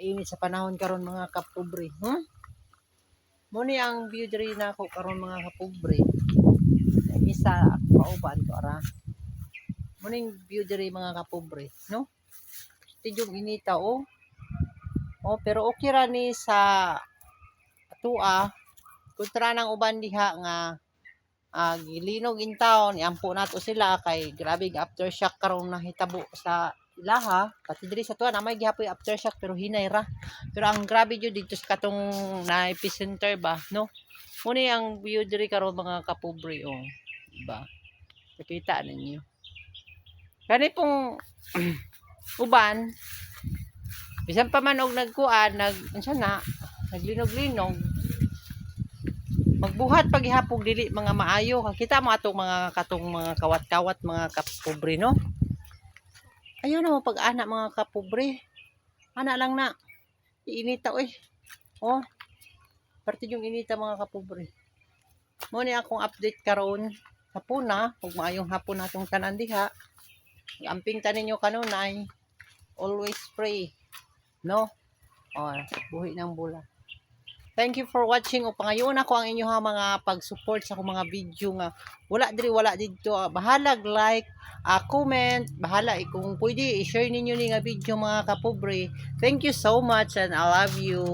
init sa panahon karon mga kapobre. Muni ang view diri nako karon mga kapobre. Isa pauban to ara. Muni view diri mga kapobre, no? Tidyong inita oh. Oh, pero okay ra ni sa atua kontra ng uban diha nga gilinog in town, iampo nato sila kay grabe aftershock karon nahitabo sa ilaha. Pati diri sa tuwa na may gihapoy aftershock pero hinay ra. Pero ang grabe jud dito sa katong na epicenter ba, no? Muna ang view diri karon mga kapobre oh. Diba? Nakita ninyo. Kani pong uban bisan pa man og nagkuan unsa na naglinog-linog magbuhat paghihapog dili mga maayo. Kita mo atong mga katong mga kawat-kawat mga kapobre, no? Ayaw na mo pag-ana mga kapobre. Ana lang na. Iinita oy. Oh. Parte yung inita mga kapobre. Mo ni akong update karon sa puna, ug maayong hapon natong tanan diha. Amping tanin nyo kanunay. Always pray. No? Oh, buhi ng bula. Thank you for watching. O pangayon ako ang inyo mga pag-support sa akong mga video nga wala dito. Bahala like, comment, bahala kung pwede i-share ninyo ni nga video mga kapobre. Thank you so much and I love you.